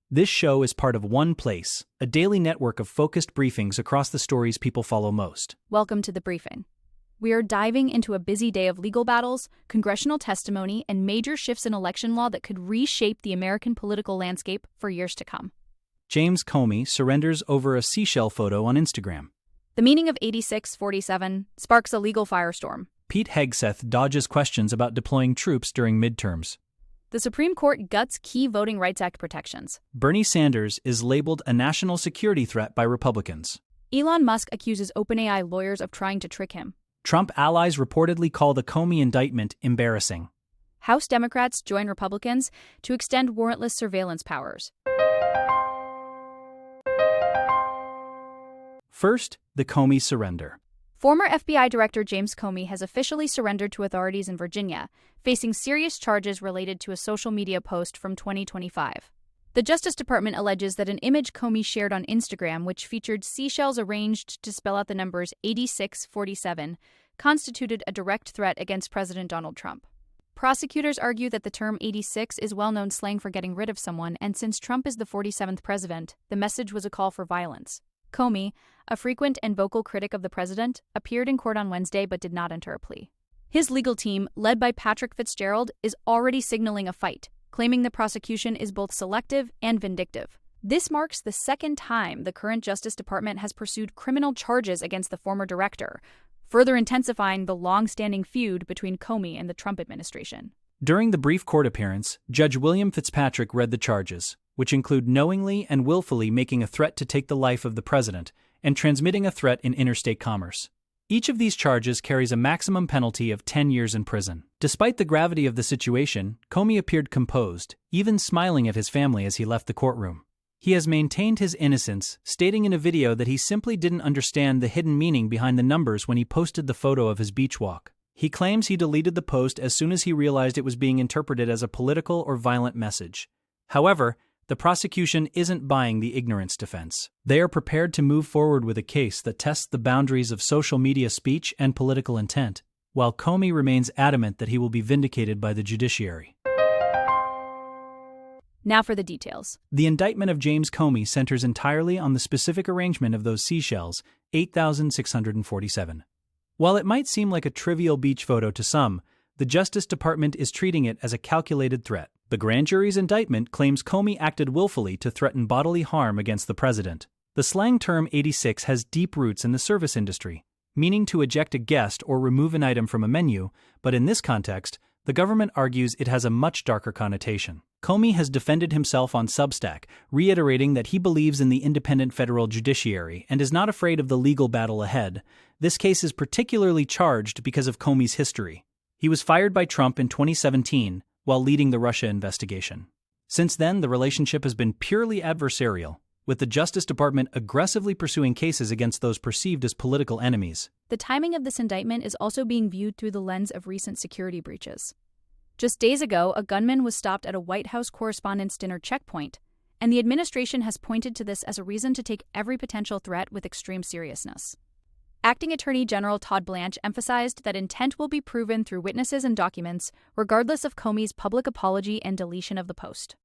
This show is part of OnePlace, a daily network of focused briefings across the stories people follow most. Welcome to the briefing. We are diving into a busy day of legal battles, congressional testimony, and major shifts in election law that could reshape the American political landscape for years to come. James Comey surrenders over a seashell photo on Instagram. The meaning of 8647 sparks a legal firestorm. Pete Hegseth dodges questions about deploying troops during midterms. The Supreme Court guts key Voting Rights Act protections. Bernie Sanders is labeled a national security threat by Republicans. Elon Musk accuses OpenAI lawyers of trying to trick him. Trump allies reportedly call the Comey indictment embarrassing. House Democrats join Republicans to extend warrantless surveillance powers. First, the Comey surrender. Former FBI Director James Comey has officially surrendered to authorities in Virginia, facing serious charges related to a social media post from 2025. The Justice Department alleges that an image Comey shared on Instagram, which featured seashells arranged to spell out the numbers 8647, constituted a direct threat against President Donald Trump. Prosecutors argue that the term 86 is well-known slang for getting rid of someone, and since Trump is the 47th president, the message was a call for violence. Comey, a frequent and vocal critic of the president, appeared in court on Wednesday but did not enter a plea. His legal team, led by Patrick Fitzgerald, is already signaling a fight, claiming the prosecution is both selective and vindictive. This marks the second time the current Justice Department has pursued criminal charges against the former director, further intensifying the long-standing feud between Comey and the Trump administration. During the brief court appearance, Judge William Fitzpatrick read the charges, which include knowingly and willfully making a threat to take the life of the president and transmitting a threat in interstate commerce. Each of these charges carries a maximum penalty of 10 years in prison. Despite the gravity of the situation, Comey appeared composed, even smiling at his family as he left the courtroom. He has maintained his innocence, stating in a video that he simply didn't understand the hidden meaning behind the numbers when he posted the photo of his beach walk. He claims he deleted the post as soon as he realized it was being interpreted as a political or violent message. However, the prosecution isn't buying the ignorance defense. They are prepared to move forward with a case that tests the boundaries of social media speech and political intent, while Comey remains adamant that he will be vindicated by the judiciary. Now for the details. The indictment of James Comey centers entirely on the specific arrangement of those seashells, 8,647. While it might seem like a trivial beach photo to some, the Justice Department is treating it as a calculated threat. The grand jury's indictment claims Comey acted willfully to threaten bodily harm against the president. The slang term 86 has deep roots in the service industry, meaning to eject a guest or remove an item from a menu, but in this context, the government argues it has a much darker connotation. Comey has defended himself on Substack, reiterating that he believes in the independent federal judiciary and is not afraid of the legal battle ahead. This case is particularly charged because of Comey's history. He was fired by Trump in 2017 while leading the Russia investigation. Since then, the relationship has been purely adversarial, with the Justice Department aggressively pursuing cases against those perceived as political enemies. The timing of this indictment is also being viewed through the lens of recent security breaches. Just days ago, a gunman was stopped at a White House Correspondents' Dinner checkpoint, and the administration has pointed to this as a reason to take every potential threat with extreme seriousness. Acting Attorney General Todd Blanche emphasized that intent will be proven through witnesses and documents, regardless of Comey's public apology and deletion of the post.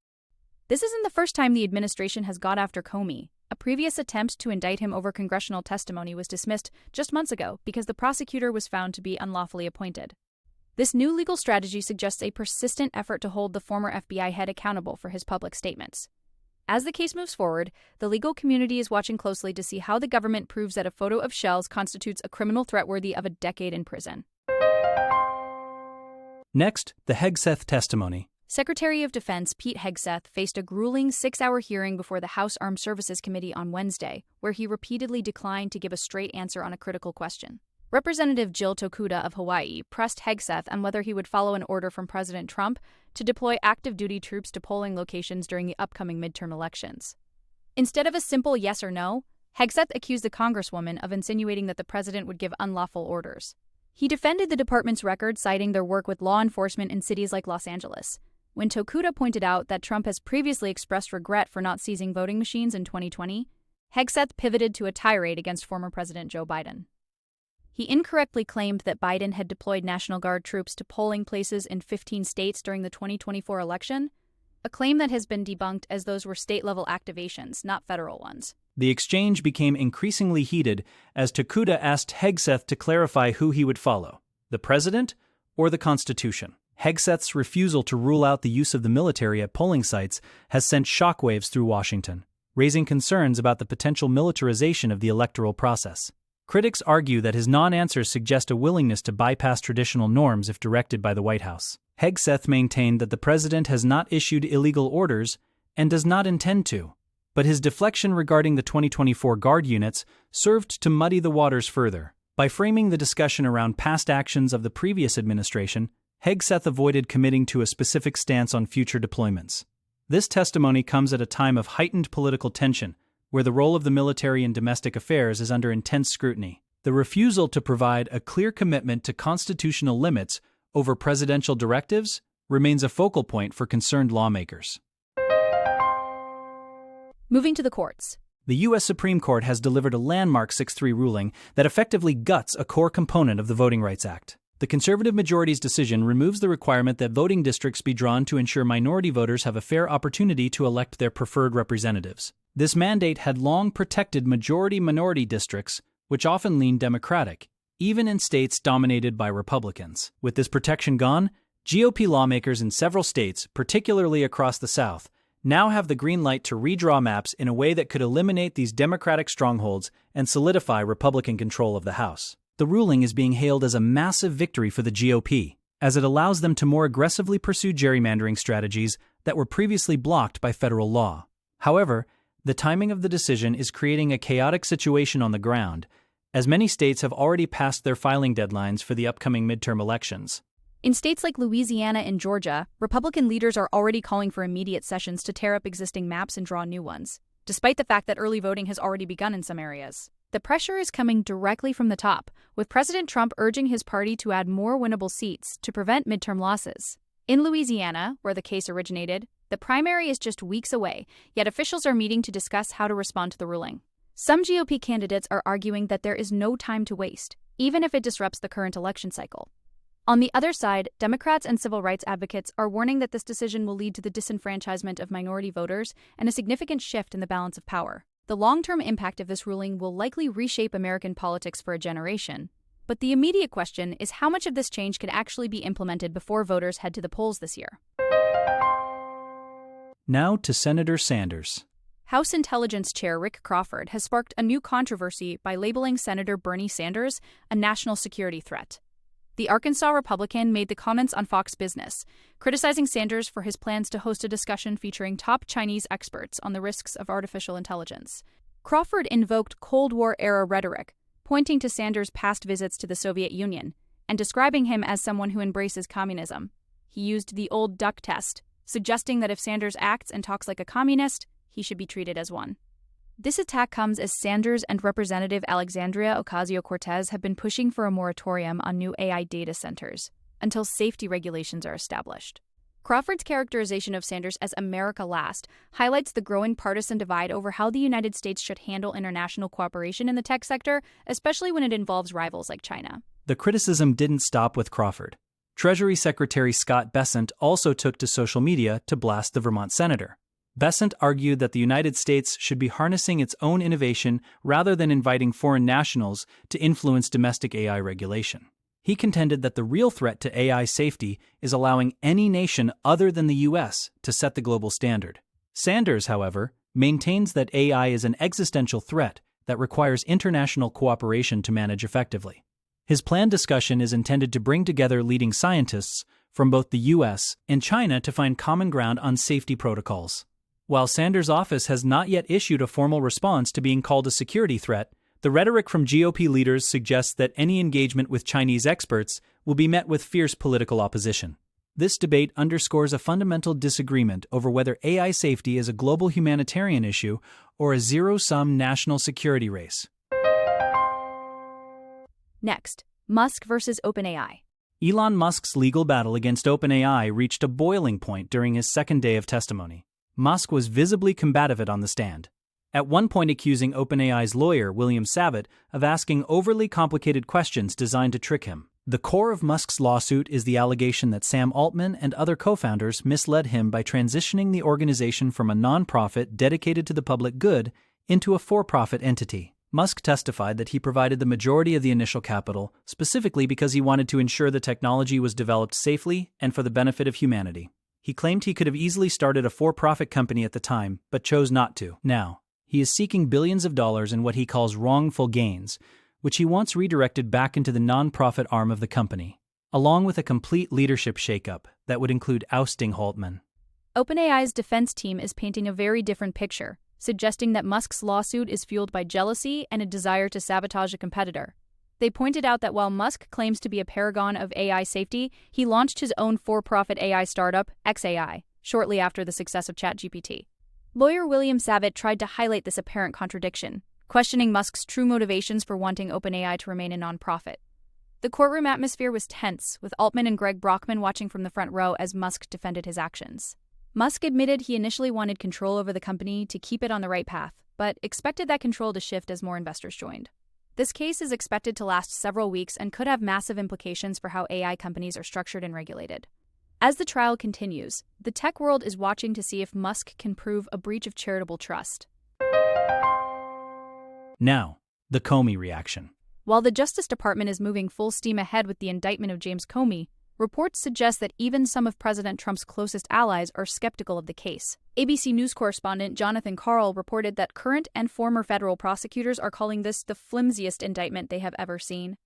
This isn't the first time the administration has got after Comey. A previous attempt to indict him over congressional testimony was dismissed just months ago because the prosecutor was found to be unlawfully appointed. This new legal strategy suggests a persistent effort to hold the former FBI head accountable for his public statements. As the case moves forward, the legal community is watching closely to see how the government proves that a photo of shells constitutes a criminal threat worthy of a decade in prison. Next, the Hegseth testimony. Secretary of Defense Pete Hegseth faced a grueling 6-hour hearing before the House Armed Services Committee on Wednesday, where he repeatedly declined to give a straight answer on a critical question. Representative Jill Tokuda of Hawaii pressed Hegseth on whether he would follow an order from President Trump to deploy active duty troops to polling locations during the upcoming midterm elections. Instead of a simple yes or no, Hegseth accused the Congresswoman of insinuating that the president would give unlawful orders. He defended the department's record, citing their work with law enforcement in cities like Los Angeles. When Tokuda pointed out that Trump has previously expressed regret for not seizing voting machines in 2020, Hegseth pivoted to a tirade against former President Joe Biden. He incorrectly claimed that Biden had deployed National Guard troops to polling places in 15 states during the 2024 election, a claim that has been debunked as those were state-level activations, not federal ones. The exchange became increasingly heated as Takuda asked Hegseth to clarify who he would follow, the president or the Constitution. Hegseth's refusal to rule out the use of the military at polling sites has sent shockwaves through Washington, raising concerns about the potential militarization of the electoral process. Critics argue that his non-answers suggest a willingness to bypass traditional norms if directed by the White House. Hegseth maintained that the president has not issued illegal orders and does not intend to, but his deflection regarding the 2024 Guard units served to muddy the waters further. By framing the discussion around past actions of the previous administration, Hegseth avoided committing to a specific stance on future deployments. This testimony comes at a time of heightened political tension, where the role of the military in domestic affairs is under intense scrutiny. The refusal to provide a clear commitment to constitutional limits over presidential directives remains a focal point for concerned lawmakers. Moving to the courts. The U.S. Supreme Court has delivered a landmark 6-3 ruling that effectively guts a core component of the Voting Rights Act. The conservative majority's decision removes the requirement that voting districts be drawn to ensure minority voters have a fair opportunity to elect their preferred representatives. This mandate had long protected majority-minority districts, which often lean Democratic, even in states dominated by Republicans. With this protection gone, GOP lawmakers in several states, particularly across the South, now have the green light to redraw maps in a way that could eliminate these Democratic strongholds and solidify Republican control of the House. The ruling is being hailed as a massive victory for the GOP, as it allows them to more aggressively pursue gerrymandering strategies that were previously blocked by federal law. However, the timing of the decision is creating a chaotic situation on the ground, as many states have already passed their filing deadlines for the upcoming midterm elections. In states like Louisiana and Georgia, Republican leaders are already calling for immediate sessions to tear up existing maps and draw new ones, despite the fact that early voting has already begun in some areas. The pressure is coming directly from the top, with President Trump urging his party to add more winnable seats to prevent midterm losses. In Louisiana, where the case originated, the primary is just weeks away, yet officials are meeting to discuss how to respond to the ruling. Some GOP candidates are arguing that there is no time to waste, even if it disrupts the current election cycle. On the other side, Democrats and civil rights advocates are warning that this decision will lead to the disenfranchisement of minority voters and a significant shift in the balance of power. The long-term impact of this ruling will likely reshape American politics for a generation, but the immediate question is how much of this change could actually be implemented before voters head to the polls this year. Now to Senator Sanders. House Intelligence Chair Rick Crawford has sparked a new controversy by labeling Senator Bernie Sanders a national security threat. The Arkansas Republican made the comments on Fox Business, criticizing Sanders for his plans to host a discussion featuring top Chinese experts on the risks of artificial intelligence. Crawford invoked Cold War-era rhetoric, pointing to Sanders' past visits to the Soviet Union, and describing him as someone who embraces communism. He used the old duck test, suggesting that if Sanders acts and talks like a communist, he should be treated as one. This attack comes as Sanders and Representative Alexandria Ocasio-Cortez have been pushing for a moratorium on new AI data centers until safety regulations are established. Crawford's characterization of Sanders as America Last highlights the growing partisan divide over how the United States should handle international cooperation in the tech sector, especially when it involves rivals like China. The criticism didn't stop with Crawford. Treasury Secretary Scott Bessent also took to social media to blast the Vermont senator. Bessent argued that the United States should be harnessing its own innovation rather than inviting foreign nationals to influence domestic AI regulation. He contended that the real threat to AI safety is allowing any nation other than the U.S. to set the global standard. Sanders, however, maintains that AI is an existential threat that requires international cooperation to manage effectively. His planned discussion is intended to bring together leading scientists from both the U.S. and China to find common ground on safety protocols. While Sanders' office has not yet issued a formal response to being called a security threat, the rhetoric from GOP leaders suggests that any engagement with Chinese experts will be met with fierce political opposition. This debate underscores a fundamental disagreement over whether AI safety is a global humanitarian issue or a zero-sum national security race. Next, Musk versus OpenAI. Elon Musk's legal battle against OpenAI reached a boiling point during his second day of testimony. Musk was visibly combative on the stand, at one point accusing OpenAI's lawyer, William Savitt, of asking overly complicated questions designed to trick him. The core of Musk's lawsuit is the allegation that Sam Altman and other co-founders misled him by transitioning the organization from a nonprofit dedicated to the public good into a for-profit entity. Musk testified that he provided the majority of the initial capital specifically because he wanted to ensure the technology was developed safely and for the benefit of humanity. He claimed he could have easily started a for-profit company at the time, but chose not to. Now, he is seeking billions of dollars in what he calls wrongful gains, which he wants redirected back into the nonprofit arm of the company, along with a complete leadership shakeup that would include ousting Altman. OpenAI's defense team is painting a very different picture, suggesting that Musk's lawsuit is fueled by jealousy and a desire to sabotage a competitor. They pointed out that while Musk claims to be a paragon of AI safety, he launched his own for-profit AI startup, xAI, shortly after the success of ChatGPT. Lawyer William Savitt tried to highlight this apparent contradiction, questioning Musk's true motivations for wanting OpenAI to remain a nonprofit. The courtroom atmosphere was tense, with Altman and Greg Brockman watching from the front row as Musk defended his actions. Musk admitted he initially wanted control over the company to keep it on the right path, but expected that control to shift as more investors joined. This case is expected to last several weeks and could have massive implications for how AI companies are structured and regulated. As the trial continues, the tech world is watching to see if Musk can prove a breach of charitable trust. Now, the Comey reaction. While the Justice Department is moving full steam ahead with the indictment of James Comey, reports suggest that even some of President Trump's closest allies are skeptical of the case. ABC News correspondent Jonathan Karl reported that current and former federal prosecutors are calling this the flimsiest indictment they have ever seen.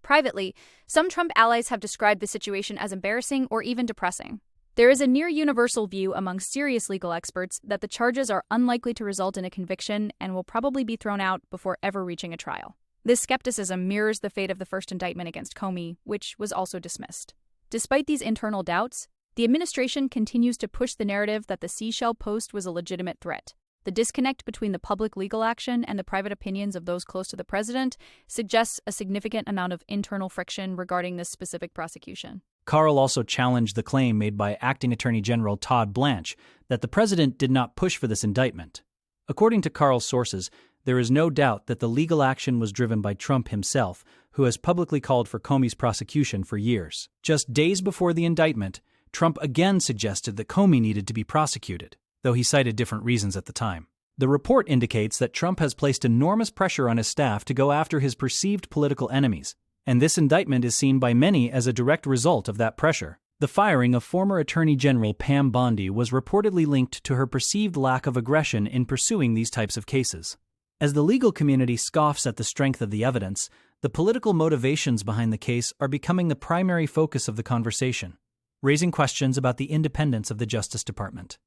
Privately, some Trump allies have described the situation as embarrassing or even depressing. There is a near-universal view among serious legal experts that the charges are unlikely to result in a conviction and will probably be thrown out before ever reaching a trial. This skepticism mirrors the fate of the first indictment against Comey, which was also dismissed. Despite these internal doubts, the administration continues to push the narrative that the seashell post was a legitimate threat. The disconnect between the public legal action and the private opinions of those close to the president suggests a significant amount of internal friction regarding this specific prosecution. Karl also challenged the claim made by Acting Attorney General Todd Blanche that the president did not push for this indictment. According to Karl's sources, there is no doubt that the legal action was driven by Trump himself, who has publicly called for Comey's prosecution for years. Just days before the indictment, Trump again suggested that Comey needed to be prosecuted, though he cited different reasons at the time. The report indicates that Trump has placed enormous pressure on his staff to go after his perceived political enemies, and this indictment is seen by many as a direct result of that pressure. The firing of former Attorney General Pam Bondi was reportedly linked to her perceived lack of aggression in pursuing these types of cases. As the legal community scoffs at the strength of the evidence, the political motivations behind the case are becoming the primary focus of the conversation, raising questions about the independence of the Justice Department.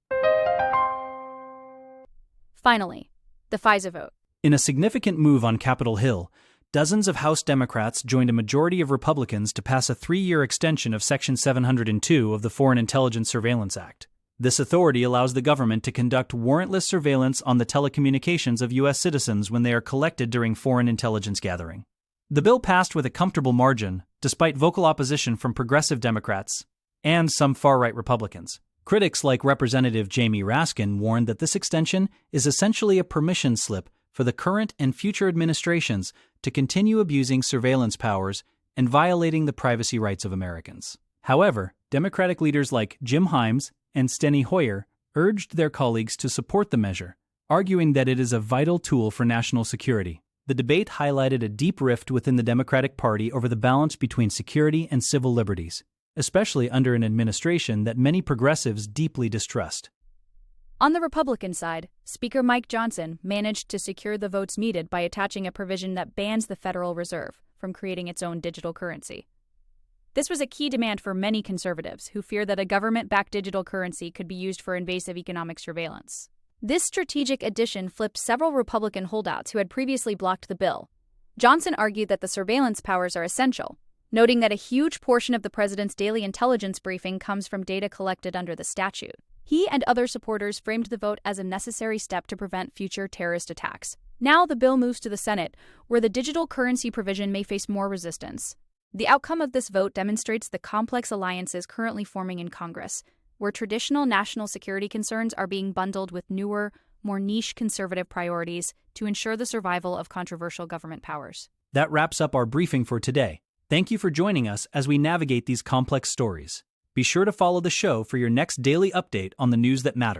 Finally, the FISA vote. In a significant move on Capitol Hill, dozens of House Democrats joined a majority of Republicans to pass a 3-year extension of Section 702 of the Foreign Intelligence Surveillance Act. This authority allows the government to conduct warrantless surveillance on the telecommunications of U.S. citizens when they are collected during foreign intelligence gathering. The bill passed with a comfortable margin, despite vocal opposition from progressive Democrats and some far-right Republicans. Critics like Representative Jamie Raskin warned that this extension is essentially a permission slip for the current and future administrations to continue abusing surveillance powers and violating the privacy rights of Americans. However, Democratic leaders like Jim Himes and Steny Hoyer urged their colleagues to support the measure, arguing that it is a vital tool for national security. The debate highlighted a deep rift within the Democratic Party over the balance between security and civil liberties, especially under an administration that many progressives deeply distrust. On the Republican side, Speaker Mike Johnson managed to secure the votes needed by attaching a provision that bans the Federal Reserve from creating its own digital currency. This was a key demand for many conservatives who fear that a government-backed digital currency could be used for invasive economic surveillance. This strategic addition flipped several Republican holdouts who had previously blocked the bill. Johnson argued that the surveillance powers are essential, noting that a huge portion of the president's daily intelligence briefing comes from data collected under the statute. He and other supporters framed the vote as a necessary step to prevent future terrorist attacks. Now the bill moves to the Senate, where the digital currency provision may face more resistance. The outcome of this vote demonstrates the complex alliances currently forming in Congress, where traditional national security concerns are being bundled with newer, more niche conservative priorities to ensure the survival of controversial government powers. That wraps up our briefing for today. Thank you for joining us as we navigate these complex stories. Be sure to follow the show for your next daily update on the news that matters.